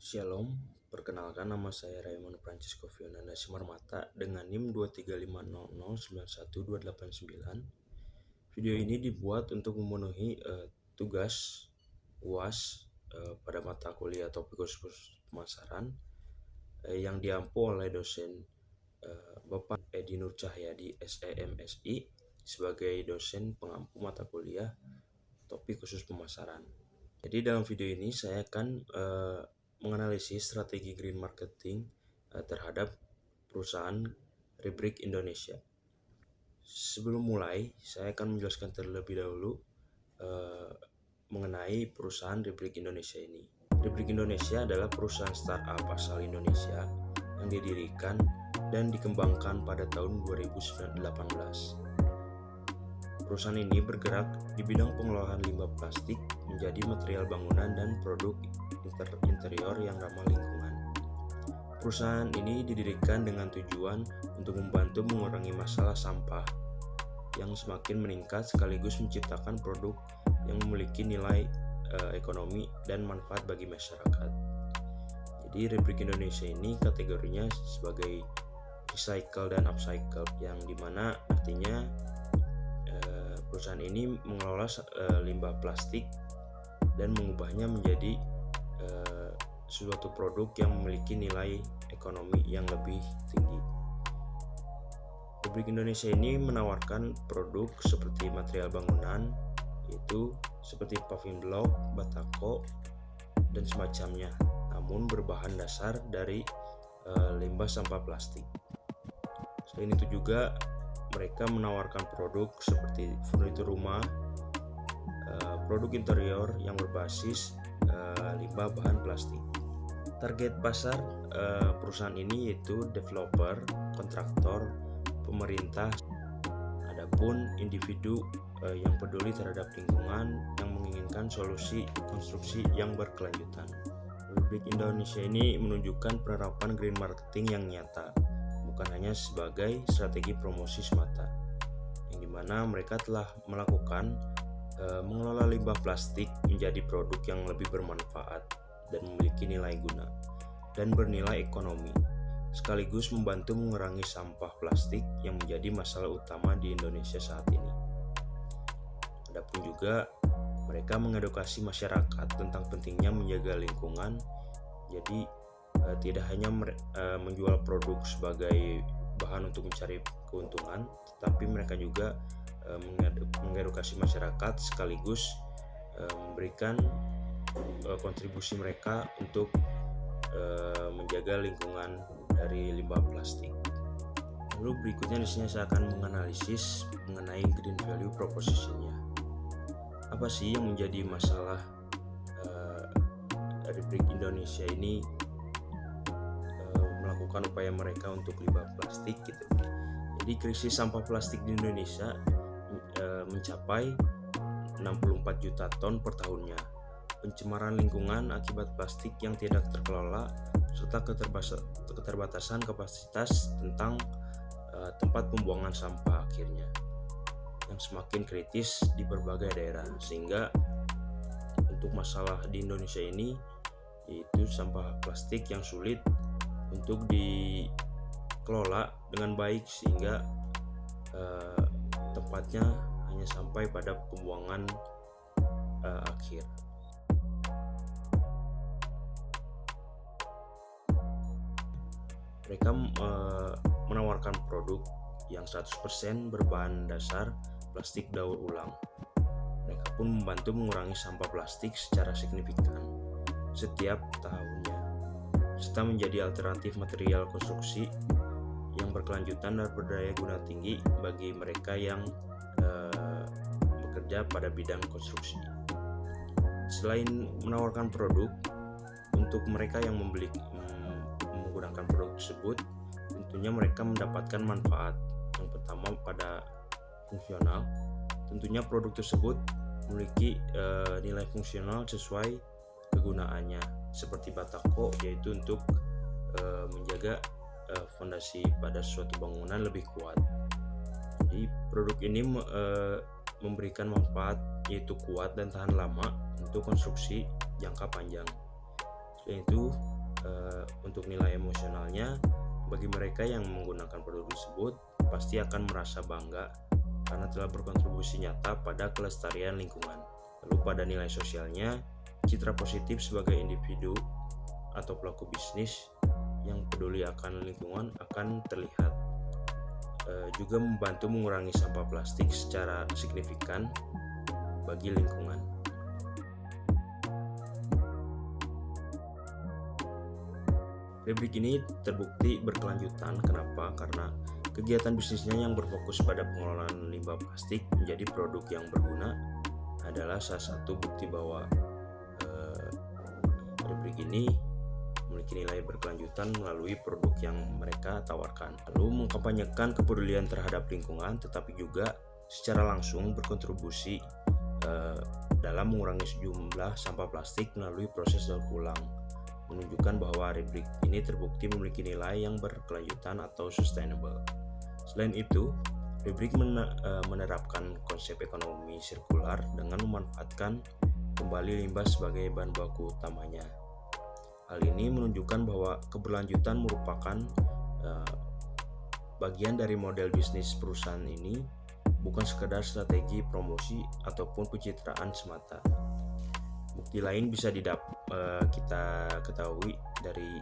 Shalom, perkenalkan nama saya Raymond Francisco Fionanda Simarmata dengan NIM 23500912889. Video ini dibuat untuk memenuhi tugas UAS pada mata kuliah topik khusus pemasaran yang diampu oleh dosen Bapak Edi Nur Cahyadi SEMSI sebagai dosen pengampu mata kuliah topik khusus pemasaran. Jadi dalam video ini saya akan menganalisis strategi green marketing terhadap perusahaan Rubrik Indonesia. Sebelum mulai, saya akan menjelaskan terlebih dahulu mengenai perusahaan Rubrik Indonesia ini. Rubrik Indonesia adalah perusahaan startup asal Indonesia yang didirikan dan dikembangkan pada tahun 2018. Perusahaan ini bergerak di bidang pengelolaan limbah plastik menjadi material bangunan dan produk interior yang ramah lingkungan. Perusahaan ini didirikan dengan tujuan untuk membantu mengurangi masalah sampah yang semakin meningkat sekaligus menciptakan produk yang memiliki nilai ekonomi dan manfaat bagi masyarakat. Jadi Rubrik Indonesia ini kategorinya sebagai recycle dan upcycle, yang dimana artinya perusahaan ini mengelola limbah plastik dan mengubahnya menjadi suatu produk yang memiliki nilai ekonomi yang lebih tinggi. Rubrik Indonesia ini menawarkan produk seperti material bangunan, yaitu seperti paving block, batako, dan semacamnya, namun berbahan dasar dari limbah sampah plastik. Selain itu juga mereka menawarkan produk seperti furnitur rumah, produk interior yang berbasis limbah bahan plastik. Target pasar perusahaan ini yaitu developer, kontraktor, pemerintah, adapun individu yang peduli terhadap lingkungan yang menginginkan solusi konstruksi yang berkelanjutan. Rubrik Indonesia ini menunjukkan penerapan green marketing yang nyata, bukan hanya sebagai strategi promosi semata, yang dimana mereka telah melakukan mengelola limbah plastik menjadi produk yang lebih bermanfaat dan memiliki nilai guna dan bernilai ekonomi, sekaligus membantu mengurangi sampah plastik yang menjadi masalah utama di Indonesia saat ini. Adapun juga mereka mengedukasi masyarakat tentang pentingnya menjaga lingkungan, jadi tidak hanya menjual produk sebagai bahan untuk mencari keuntungan, tetapi mereka juga mengedukasi masyarakat sekaligus memberikan kontribusi mereka untuk menjaga lingkungan dari limbah plastik. Lalu berikutnya di sini saya akan menganalisis mengenai green value proposition-nya. Apa sih yang menjadi masalah Rubrik Indonesia ini melakukan upaya mereka untuk limbah plastik gitu. Jadi krisis sampah plastik di Indonesia mencapai 64 juta ton per tahunnya. Pencemaran lingkungan akibat plastik yang tidak terkelola serta keterbatasan kapasitas tentang tempat pembuangan sampah akhirnya yang semakin kritis di berbagai daerah, sehingga untuk masalah di Indonesia ini yaitu sampah plastik yang sulit untuk dikelola dengan baik sehingga tempatnya hanya sampai pada pembuangan akhir. Mereka menawarkan produk yang 100% berbahan dasar plastik daur ulang. Mereka pun membantu mengurangi sampah plastik secara signifikan setiap tahunnya, serta menjadi alternatif material konstruksi yang berkelanjutan dan berdaya guna tinggi bagi mereka yang bekerja pada bidang konstruksi. Selain menawarkan produk untuk mereka yang menggunakan produk tersebut, tentunya mereka mendapatkan manfaat. Yang pertama pada fungsional, tentunya produk tersebut memiliki nilai fungsional sesuai kegunaannya, seperti batako, yaitu untuk menjaga fondasi pada suatu bangunan lebih kuat. Jadi produk ini memberikan manfaat yaitu kuat dan tahan lama untuk konstruksi jangka panjang. Selain itu, untuk nilai emosionalnya, bagi mereka yang menggunakan produk tersebut pasti akan merasa bangga karena telah berkontribusi nyata pada kelestarian lingkungan. Lalu pada nilai sosialnya, citra positif sebagai individu atau pelaku bisnis yang peduli akan lingkungan akan terlihat. Juga membantu mengurangi sampah plastik secara signifikan bagi lingkungan. Rubrik ini terbukti berkelanjutan. Kenapa? Karena kegiatan bisnisnya yang berfokus pada pengelolaan limbah plastik menjadi produk yang berguna adalah salah satu bukti bahwa rubrik ini memiliki nilai berkelanjutan melalui produk yang mereka tawarkan. Lalu mengkampanyekan kepedulian terhadap lingkungan, tetapi juga secara langsung berkontribusi dalam mengurangi sejumlah sampah plastik melalui proses daur ulang, menunjukkan bahwa rubrik ini terbukti memiliki nilai yang berkelanjutan atau sustainable. Selain itu, rubrik menerapkan konsep ekonomi sirkular dengan memanfaatkan kembali limbah sebagai bahan baku utamanya. Hal ini menunjukkan bahwa keberlanjutan merupakan bagian dari model bisnis perusahaan ini, bukan sekedar strategi promosi ataupun pencitraan semata. Bukti lain bisa kita ketahui dari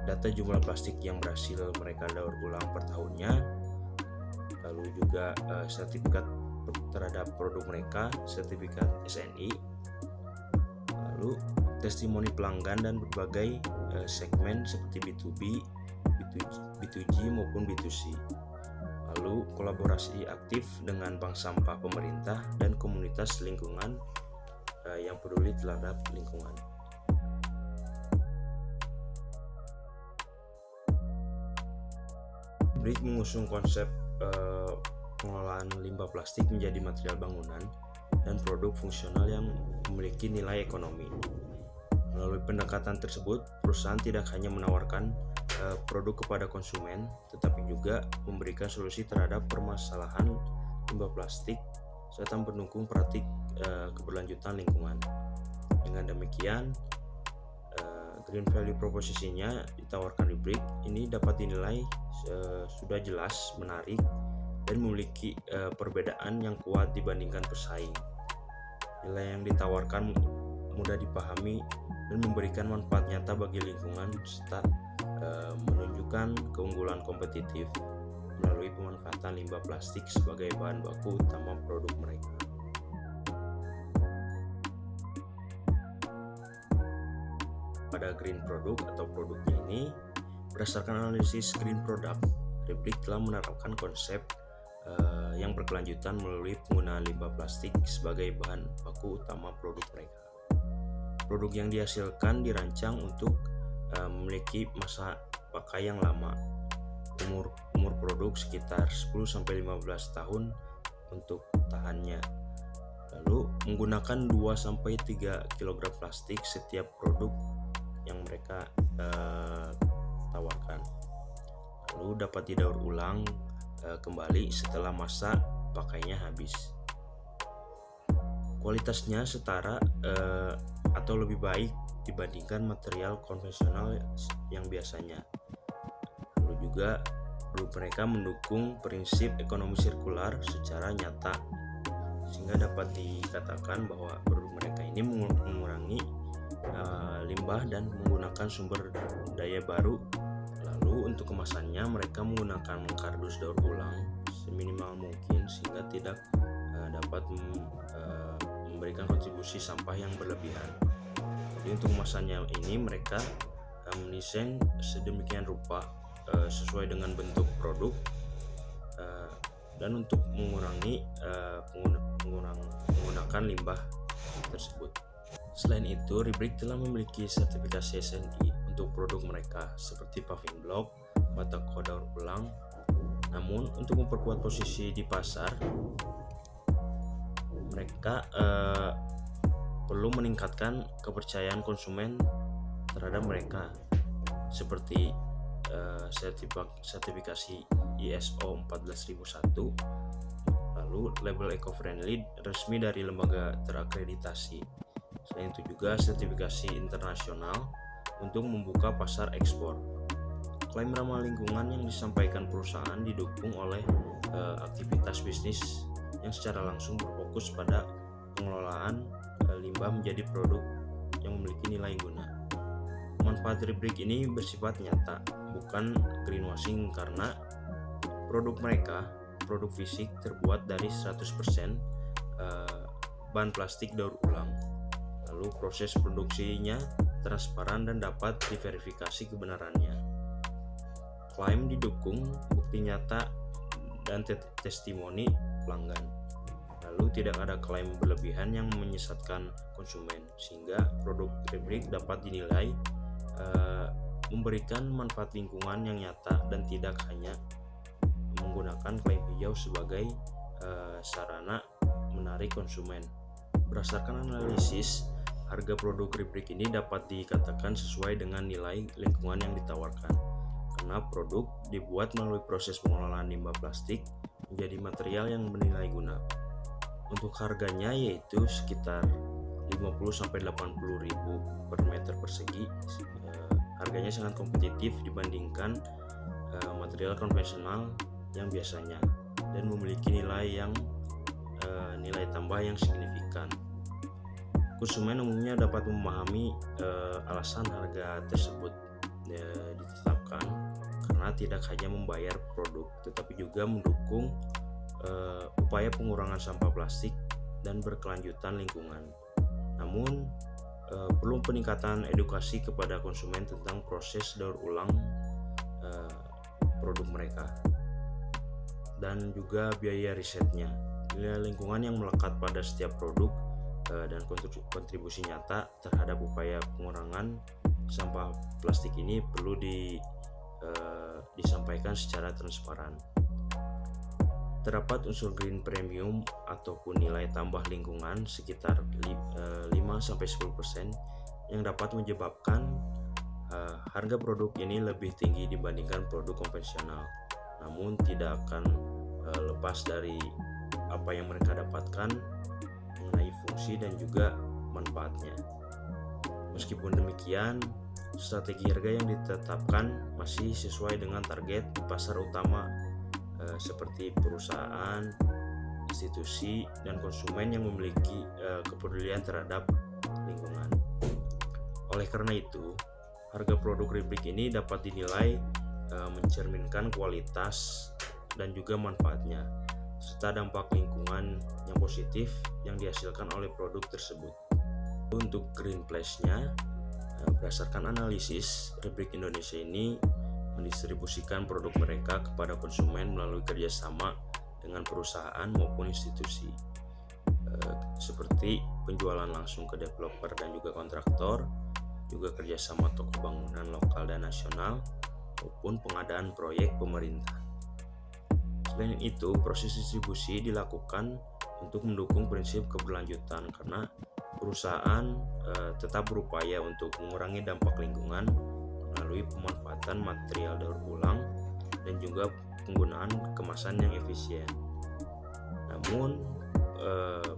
data jumlah plastik yang berhasil mereka daur ulang per tahunnya, lalu juga sertifikat terhadap produk mereka, sertifikat SNI, lalu testimoni pelanggan dan berbagai segmen seperti B2B, B2G maupun B2C. Lalu kolaborasi aktif dengan bank sampah pemerintah dan komunitas lingkungan yang peduli terhadap lingkungan. Rubrik mengusung konsep pengelolaan limbah plastik menjadi material bangunan dan produk fungsional yang memiliki nilai ekonomi. Melalui pendekatan tersebut, perusahaan tidak hanya menawarkan produk kepada konsumen, tetapi juga memberikan solusi terhadap permasalahan limbah plastik serta mendukung praktik keberlanjutan lingkungan. Dengan demikian, green value proposition-nya ditawarkan rubrik ini dapat dinilai sudah jelas, menarik, dan memiliki perbedaan yang kuat dibandingkan pesaing. Nilai yang ditawarkan mudah dipahami dan memberikan manfaat nyata bagi lingkungan serta menunjukkan keunggulan kompetitif melalui pemanfaatan limbah plastik sebagai bahan baku utama produk mereka. Pada green product atau produknya ini, berdasarkan analisis green product, rubrik telah menerapkan konsep yang berkelanjutan melalui penggunaan limbah plastik sebagai bahan baku utama produk mereka. Produk yang dihasilkan dirancang untuk memiliki masa pakai yang lama. Umur produk sekitar 10-15 tahun untuk tahannya. Lalu menggunakan 2-3 kg plastik setiap produk yang mereka tawarkan. Lalu dapat didaur ulang kembali setelah masa pakainya habis. Kualitasnya setara atau lebih baik dibandingkan material konvensional yang biasanya. Lalu juga produk mereka mendukung prinsip ekonomi sirkular secara nyata, sehingga dapat dikatakan bahwa produk mereka ini mengurangi limbah dan menggunakan sumber daya baru. Lalu untuk kemasannya mereka menggunakan kardus daur ulang seminimal mungkin sehingga tidak dapat memberikan kontribusi sampah yang berlebihan. Jadi untuk kemasannya ini mereka mendesain sedemikian rupa sesuai dengan bentuk produk dan untuk mengurangi menggunakan limbah tersebut. Selain itu, rubrik telah memiliki sertifikasi SNI untuk produk mereka seperti paving block, batako daur ulang. Namun untuk memperkuat posisi di pasar, mereka perlu meningkatkan kepercayaan konsumen terhadap mereka seperti sertifikasi ISO 14001, lalu label eco-friendly resmi dari lembaga terakreditasi. Selain itu juga sertifikasi internasional untuk membuka pasar ekspor. Klaim ramah lingkungan yang disampaikan perusahaan didukung oleh aktivitas bisnis yang secara langsung berfokus pada pengelolaan limbah menjadi produk yang memiliki nilai guna. Manfaat Rubrik ini bersifat nyata, bukan greenwashing, karena produk mereka, produk fisik, terbuat dari 100% bahan plastik daur ulang. Lalu proses produksinya transparan dan dapat diverifikasi kebenarannya. Klaim didukung bukti nyata dan testimoni pelanggan. Lalu tidak ada klaim berlebihan yang menyesatkan konsumen, sehingga produk Rubrik dapat dinilai memberikan manfaat lingkungan yang nyata dan tidak hanya menggunakan klaim hijau sebagai sarana menarik konsumen. Berdasarkan analisis, harga produk Rubrik ini dapat dikatakan sesuai dengan nilai lingkungan yang ditawarkan, karena produk dibuat melalui proses pengolahan limbah plastik menjadi material yang bernilai guna. Untuk harganya yaitu sekitar 50-80 ribu per meter persegi. Harganya sangat kompetitif dibandingkan material konvensional yang biasanya, dan memiliki nilai tambah yang signifikan. Konsumen umumnya dapat memahami alasan harga tersebut ditetapkan, karena tidak hanya membayar produk, tetapi juga mendukung upaya pengurangan sampah plastik dan berkelanjutan lingkungan. Namun perlu peningkatan edukasi kepada konsumen tentang proses daur ulang produk mereka, dan juga biaya risetnya. Nilai lingkungan yang melekat pada setiap produk dan kontribusi nyata terhadap upaya pengurangan sampah plastik ini perlu disampaikan secara transparan. Terdapat unsur green premium ataupun nilai tambah lingkungan sekitar 5-10% yang dapat menyebabkan harga produk ini lebih tinggi dibandingkan produk konvensional, namun tidak akan lepas dari apa yang mereka dapatkan mengenai fungsi dan juga manfaatnya. Meskipun demikian, strategi harga yang ditetapkan masih sesuai dengan target pasar utama seperti perusahaan, institusi, dan konsumen yang memiliki kepedulian terhadap lingkungan. Oleh karena itu, harga produk Rubrik ini dapat dinilai mencerminkan kualitas dan juga manfaatnya, serta dampak lingkungan yang positif yang dihasilkan oleh produk tersebut. Untuk Green Place-nya, berdasarkan analisis, Rubrik Indonesia ini mendistribusikan produk mereka kepada konsumen melalui kerjasama dengan perusahaan maupun institusi, seperti penjualan langsung ke developer dan juga kontraktor, juga kerjasama toko bangunan lokal dan nasional, maupun pengadaan proyek pemerintah. Selain itu, proses distribusi dilakukan untuk mendukung prinsip keberlanjutan, karena perusahaan tetap berupaya untuk mengurangi dampak lingkungan melalui pemanfaatan material daur ulang dan juga penggunaan kemasan yang efisien. Namun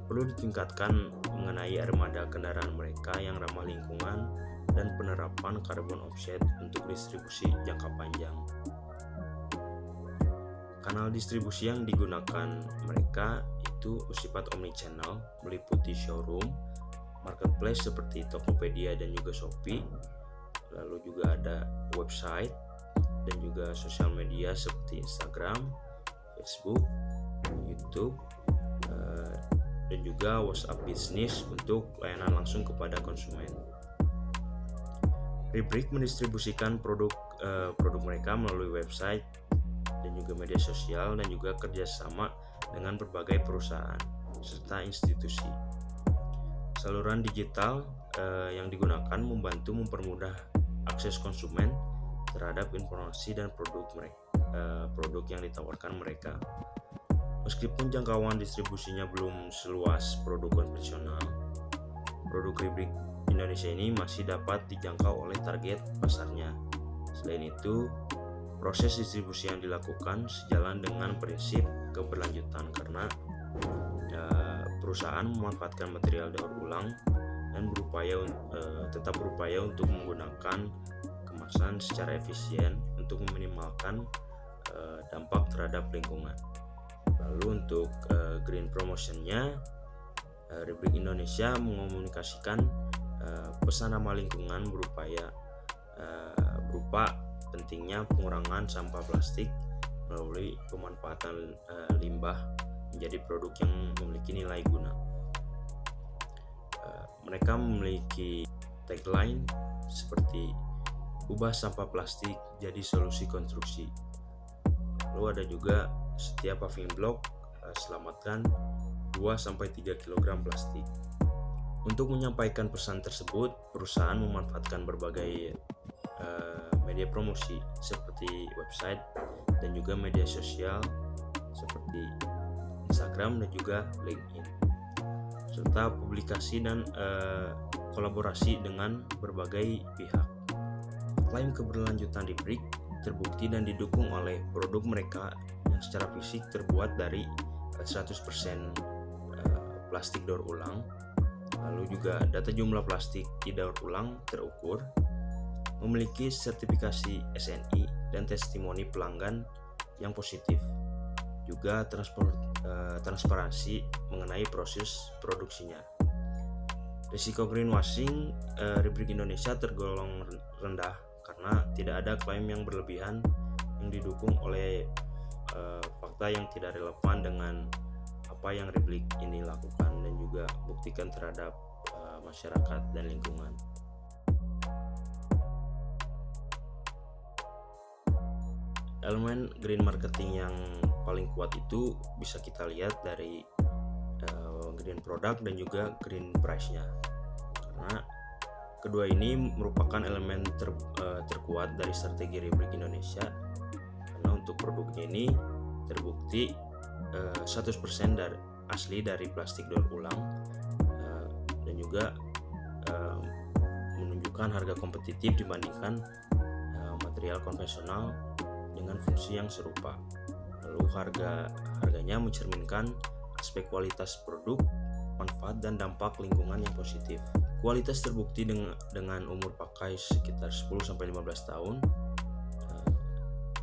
perlu ditingkatkan mengenai armada kendaraan mereka yang ramah lingkungan dan penerapan carbon offset untuk distribusi jangka panjang. Kanal distribusi yang digunakan mereka itu bersifat omnichannel, meliputi showroom, marketplace seperti Tokopedia dan juga Shopee, lalu juga ada website dan juga sosial media seperti Instagram, Facebook, YouTube, dan juga WhatsApp Business untuk layanan langsung kepada konsumen. Rubrik mendistribusikan produk mereka melalui website dan juga media sosial, dan juga kerjasama dengan berbagai perusahaan serta institusi. Saluran digital yang digunakan membantu mempermudah akses konsumen terhadap informasi dan produk yang ditawarkan mereka. Meskipun jangkauan distribusinya belum seluas produk konvensional, produk Rubrik Indonesia ini masih dapat dijangkau oleh target pasarnya. Selain itu, proses distribusi yang dilakukan sejalan dengan prinsip keberlanjutan, karena perusahaan memanfaatkan material daur ulang dan tetap berupaya untuk menggunakan kemasan secara efisien untuk meminimalkan dampak terhadap lingkungan. Lalu untuk green promotionnya, Republik Indonesia mengomunikasikan pesan ramah lingkungan berupa pentingnya pengurangan sampah plastik melalui pemanfaatan limbah menjadi produk yang memiliki nilai guna. Mereka memiliki tagline seperti ubah sampah plastik jadi solusi konstruksi. Lalu ada juga setiap paving block selamatkan 2-3 kg plastik. Untuk menyampaikan pesan tersebut, perusahaan memanfaatkan berbagai media promosi seperti website dan juga media sosial seperti Instagram dan juga LinkedIn, serta publikasi dan kolaborasi dengan berbagai pihak. Klaim keberlanjutan Rubrik terbukti dan didukung oleh produk mereka yang secara fisik terbuat dari 100% plastik daur ulang. Lalu juga data jumlah plastik didaur ulang terukur, memiliki sertifikasi SNI dan testimoni pelanggan yang positif. Juga transparansi mengenai proses produksinya. Risiko greenwashing Republik Indonesia tergolong rendah karena tidak ada klaim yang berlebihan yang didukung oleh fakta yang tidak relevan dengan apa yang Republik ini lakukan dan juga buktikan terhadap masyarakat dan lingkungan. Elemen green marketing yang paling kuat itu bisa kita lihat dari green product dan juga green price-nya, karena kedua ini merupakan elemen terkuat dari strategi Republik Indonesia, karena untuk produknya ini terbukti 100% asli dari plastik daur ulang dan juga menunjukkan harga kompetitif dibandingkan material konvensional dengan fungsi yang serupa. Lalu harganya mencerminkan aspek kualitas produk, manfaat dan dampak lingkungan yang positif. Kualitas terbukti dengan umur pakai sekitar 10-15 tahun,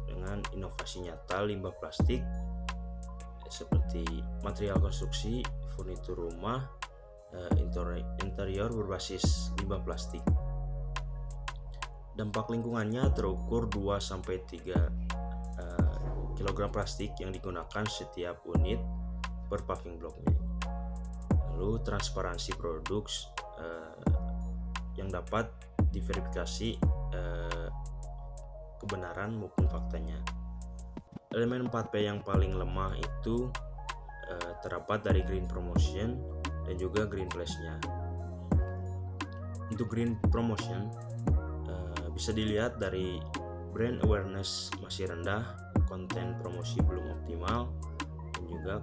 dengan inovasi nyata limbah plastik seperti material konstruksi, furnitur rumah, interior berbasis limbah plastik. Dampak lingkungannya terukur 2-3 kg plastik yang digunakan setiap unit per paving blocknya. Lalu transparansi produk yang dapat diverifikasi kebenaran maupun faktanya. Elemen 4P yang paling lemah itu terdapat dari green promotion dan juga green place-nya. Untuk green promotion bisa dilihat dari brand awareness masih rendah, konten promosi belum optimal, dan juga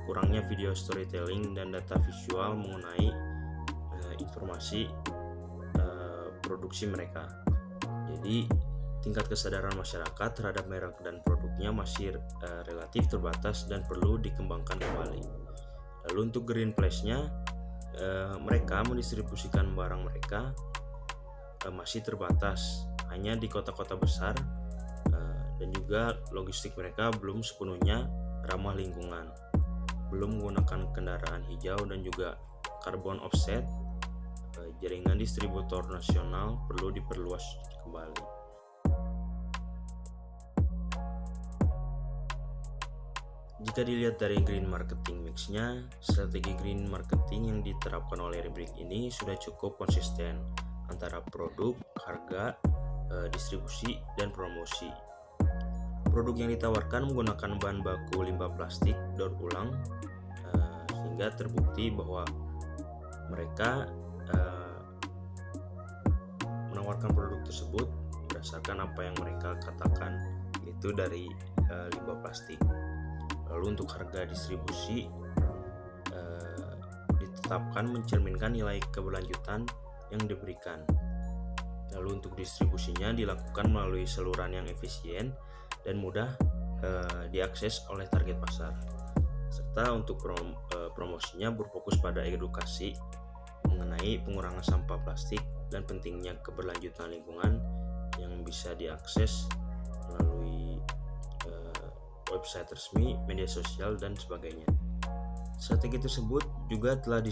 kurangnya video storytelling dan data visual mengenai informasi produksi mereka. Jadi tingkat kesadaran masyarakat terhadap merek dan produknya masih relatif terbatas dan perlu dikembangkan kembali. Lalu untuk green place-nya, mereka mendistribusikan barang mereka masih terbatas hanya di kota-kota besar, dan juga logistik mereka belum sepenuhnya ramah lingkungan, belum menggunakan kendaraan hijau dan juga carbon offset. Jaringan distributor nasional perlu diperluas kembali. Jika dilihat dari green marketing mix-nya, strategi green marketing yang diterapkan oleh Rubrik ini sudah cukup konsisten antara produk, harga, distribusi, dan promosi. Produk yang ditawarkan menggunakan bahan baku limbah plastik daur ulang, sehingga terbukti bahwa mereka menawarkan produk tersebut berdasarkan apa yang mereka katakan, yaitu dari limbah plastik. Lalu untuk harga distribusi ditetapkan mencerminkan nilai keberlanjutan yang diberikan. Lalu untuk distribusinya dilakukan melalui saluran yang efisien dan mudah diakses oleh target pasar. Serta untuk promosinya berfokus pada edukasi mengenai pengurangan sampah plastik dan pentingnya keberlanjutan lingkungan yang bisa diakses melalui website resmi, media sosial, dan sebagainya. Strategi tersebut juga telah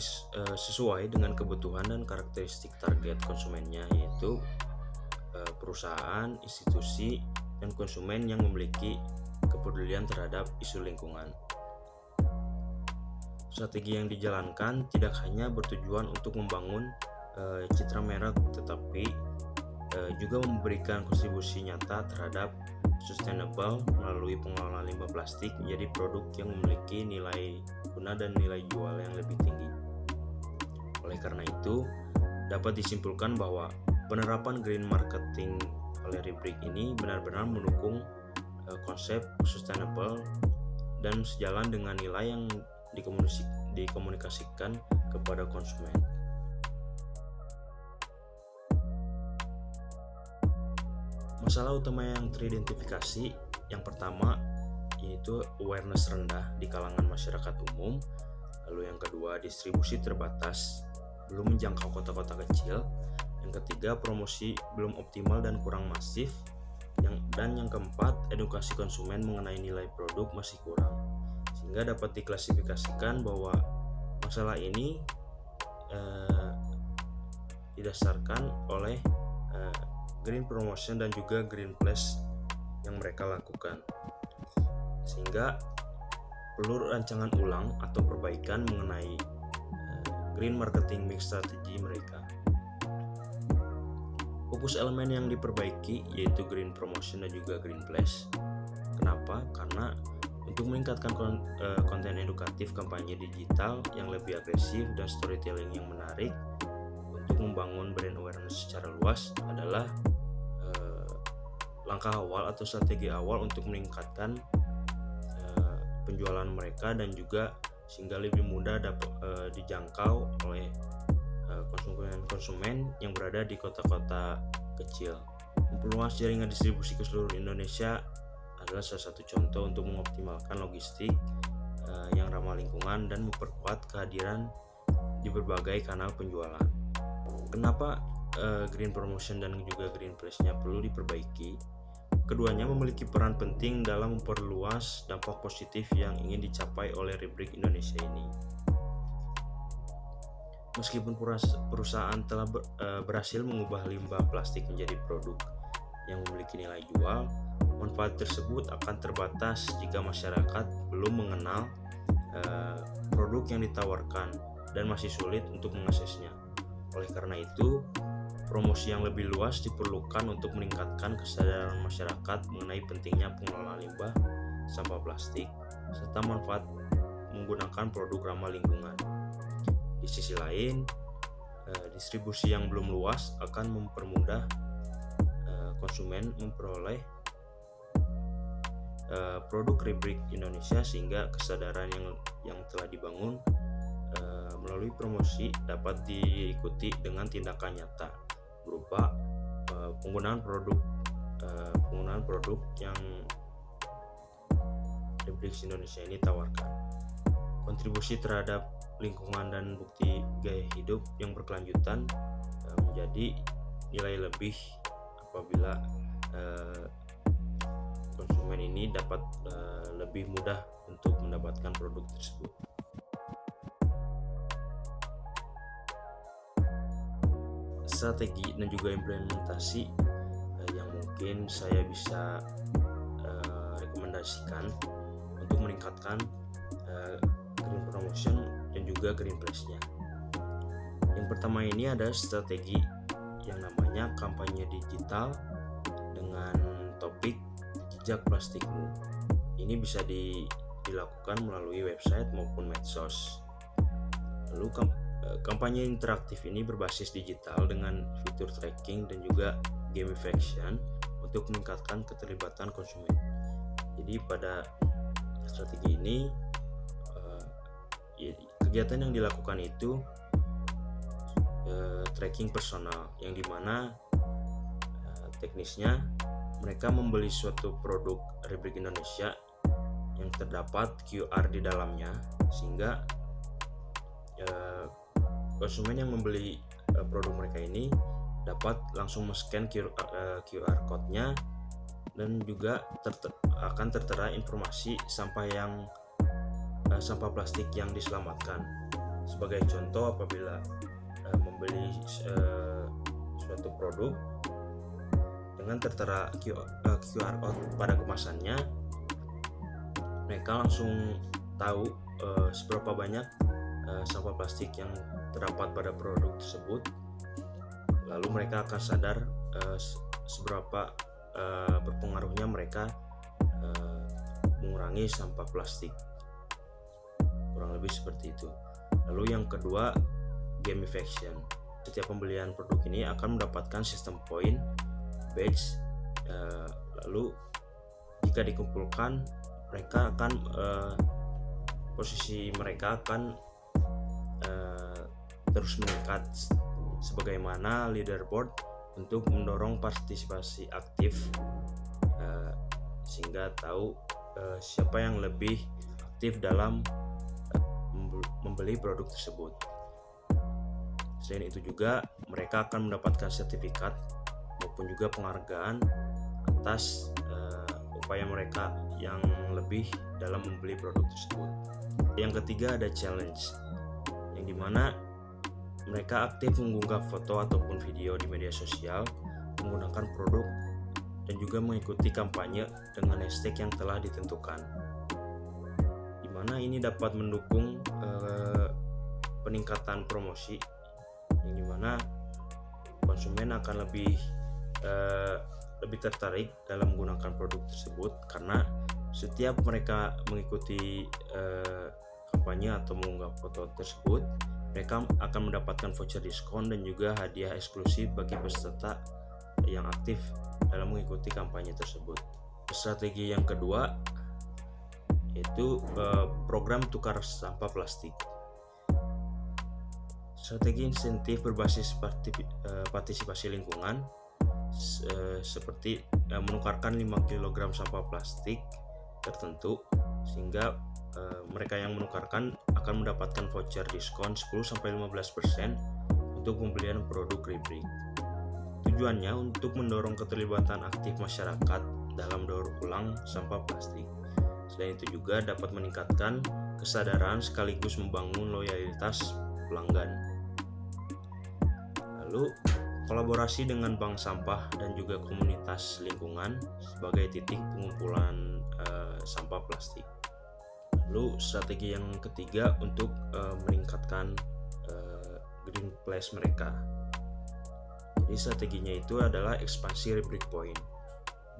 sesuai dengan kebutuhan dan karakteristik target konsumennya, yaitu perusahaan, institusi, dan konsumen yang memiliki kepedulian terhadap isu lingkungan. Strategi yang dijalankan tidak hanya bertujuan untuk membangun citra merek, tetapi juga memberikan kontribusi nyata terhadap sustainable melalui pengelolaan limbah plastik menjadi produk yang memiliki nilai guna dan nilai jual yang lebih tinggi. Oleh karena itu, dapat disimpulkan bahwa penerapan green marketing oleh Rubrik ini benar-benar mendukung konsep sustainable dan sejalan dengan nilai yang dikomunikasikan kepada konsumen. Masalah utama yang teridentifikasi yang pertama yaitu awareness rendah di kalangan masyarakat umum, lalu yang kedua distribusi terbatas, belum menjangkau kota-kota kecil, yang ketiga promosi belum optimal dan kurang masif, dan yang keempat edukasi konsumen mengenai nilai produk masih kurang, sehingga dapat diklasifikasikan bahwa masalah ini didasarkan oleh green promotion dan juga green place yang mereka lakukan, sehingga perlu rancangan ulang atau perbaikan mengenai green marketing mix strategi mereka. Fokus elemen yang diperbaiki yaitu green promotion dan juga green place. Kenapa? Karena untuk meningkatkan konten edukatif kampanye digital yang lebih agresif dan storytelling yang menarik untuk membangun brand awareness secara luas adalah langkah awal atau strategi awal untuk meningkatkan penjualan mereka dan juga sehingga lebih mudah dapat dijangkau oleh konsumen yang berada di kota-kota kecil. Memperluas jaringan distribusi ke seluruh Indonesia adalah salah satu contoh untuk mengoptimalkan logistik yang ramah lingkungan dan memperkuat kehadiran di berbagai kanal penjualan. Kenapa green promotion dan juga green place-nya perlu diperbaiki? Keduanya memiliki peran penting dalam memperluas dampak positif yang ingin dicapai oleh Rubrik Indonesia ini. Meskipun perusahaan telah berhasil mengubah limbah plastik menjadi produk yang memiliki nilai jual, manfaat tersebut akan terbatas jika masyarakat belum mengenal produk yang ditawarkan dan masih sulit untuk mengaksesnya. Oleh karena itu, promosi yang lebih luas diperlukan untuk meningkatkan kesadaran masyarakat mengenai pentingnya pengelolaan limbah sampah plastik serta manfaat menggunakan produk ramah lingkungan. Di sisi lain, distribusi yang belum luas akan mempermudah konsumen memperoleh produk Rubrik Indonesia, sehingga kesadaran yang telah dibangun melalui promosi dapat diikuti dengan tindakan nyata berupa penggunaan produk yang Rubrik Indonesia ini tawarkan, kontribusi terhadap lingkungan dan bukti gaya hidup yang berkelanjutan menjadi nilai lebih apabila konsumen ini dapat lebih mudah untuk mendapatkan produk tersebut. Strategi dan juga implementasi yang mungkin saya bisa rekomendasikan untuk meningkatkan green promotion dan juga green place-nya. Yang pertama ini ada strategi yang namanya kampanye digital dengan topik jejak plastikmu. Ini bisa dilakukan melalui website maupun medsos. Lalu kampanye interaktif ini berbasis digital dengan fitur tracking dan juga gamification untuk meningkatkan keterlibatan konsumen. Jadi pada strategi ini kegiatan yang dilakukan itu tracking personal, yang dimana teknisnya mereka membeli suatu produk Rubrik Indonesia yang terdapat QR di dalamnya, sehingga konsumen yang membeli produk mereka ini dapat langsung men-scan QR code-nya, dan juga akan tertera informasi sampah plastik yang diselamatkan. Sebagai contoh, apabila membeli suatu produk dengan tertera QR code pada kemasannya, mereka langsung tahu seberapa banyak sampah plastik yang terdapat pada produk tersebut. Lalu mereka akan sadar seberapa berpengaruhnya mereka mengurangi sampah plastik. Kurang lebih seperti itu. Lalu yang kedua, gamification. Setiap pembelian produk ini akan mendapatkan sistem poin, badge. Lalu jika dikumpulkan, mereka akan posisi mereka akan terus meningkat sebagaimana leaderboard untuk mendorong partisipasi aktif, sehingga tahu siapa yang lebih aktif dalam membeli produk tersebut. Selain itu juga mereka akan mendapatkan sertifikat maupun juga penghargaan atas upaya mereka yang lebih dalam membeli produk tersebut. Yang ketiga ada challenge, yang dimana mereka aktif mengunggah foto ataupun video di media sosial menggunakan produk dan juga mengikuti kampanye dengan hashtag yang telah ditentukan, di mana ini dapat mendukung peningkatan promosi, yang dimana konsumen akan lebih tertarik dalam menggunakan produk tersebut, karena setiap mereka mengikuti kampanye atau mengunggah foto tersebut, mereka akan mendapatkan voucher diskon dan juga hadiah eksklusif bagi peserta yang aktif dalam mengikuti kampanye tersebut. Strategi yang kedua yaitu program tukar sampah plastik. Strategi insentif berbasis partisipasi lingkungan seperti menukarkan 5 kg sampah plastik tertentu, sehingga mereka yang menukarkan akan mendapatkan voucher diskon 10-15% untuk pembelian produk Ribrik. Tujuannya untuk mendorong keterlibatan aktif masyarakat dalam daur ulang sampah plastik. Selain itu juga dapat meningkatkan kesadaran sekaligus membangun loyalitas pelanggan. Lalu kolaborasi dengan bank sampah dan juga komunitas lingkungan sebagai titik pengumpulan sampah plastik. Lalu strategi yang ketiga untuk meningkatkan green place mereka. Jadi strateginya itu adalah ekspansi Ribrik Point,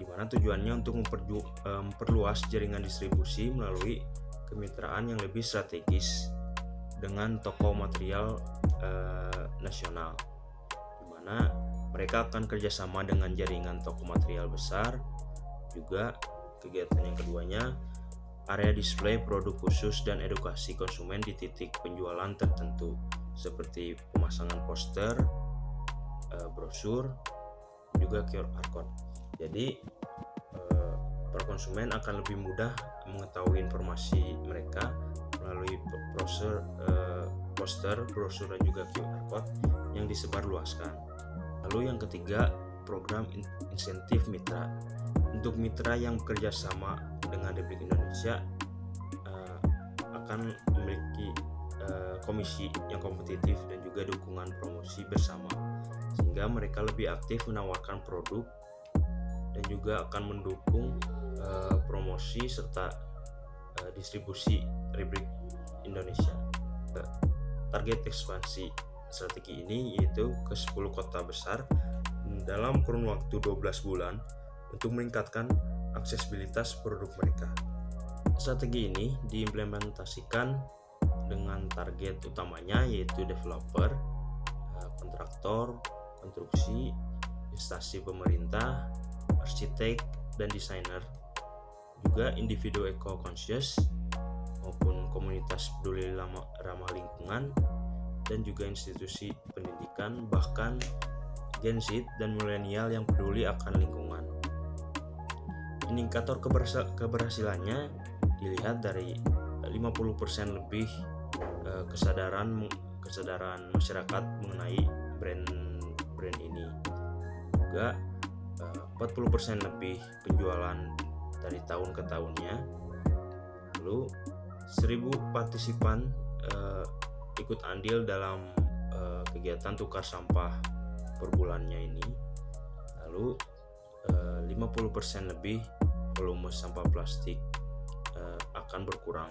di mana tujuannya untuk memperluas jaringan distribusi melalui kemitraan yang lebih strategis dengan toko material nasional, di mana mereka akan kerjasama dengan jaringan toko material besar. Juga kegiatan yang keduanya, area display produk khusus dan edukasi konsumen di titik penjualan tertentu seperti pemasangan poster, brosur, juga QR code. Jadi para konsumen akan lebih mudah mengetahui informasi mereka melalui poster, brosur, dan juga QR code yang disebarluaskan. Lalu yang ketiga, program insentif mitra. Untuk mitra yang bekerja sama dengan Ribrik Indonesia akan memiliki komisi yang kompetitif dan juga dukungan promosi bersama, sehingga mereka lebih aktif menawarkan produk dan juga akan mendukung promosi serta distribusi Ribrik Indonesia. Target ekspansi strategi ini yaitu ke 10 kota besar dalam kurun waktu 12 bulan untuk meningkatkan aksesibilitas produk mereka. Strategi ini diimplementasikan dengan target utamanya yaitu developer, kontraktor, konstruksi, instansi pemerintah, arsitek, dan desainer, juga individu eco-conscious maupun komunitas peduli ramah lingkungan, dan juga institusi pendidikan, bahkan Gen Z dan milenial yang peduli akan lingkungan. Indikator keberhasilannya dilihat dari 50% lebih kesadaran kesadaran masyarakat mengenai brand ini. Juga 40% lebih penjualan dari tahun ke tahunnya. Lalu 1.000 partisipan ikut andil dalam kegiatan tukar sampah per bulannya ini. Lalu 50% lebih volume sampah plastik akan berkurang.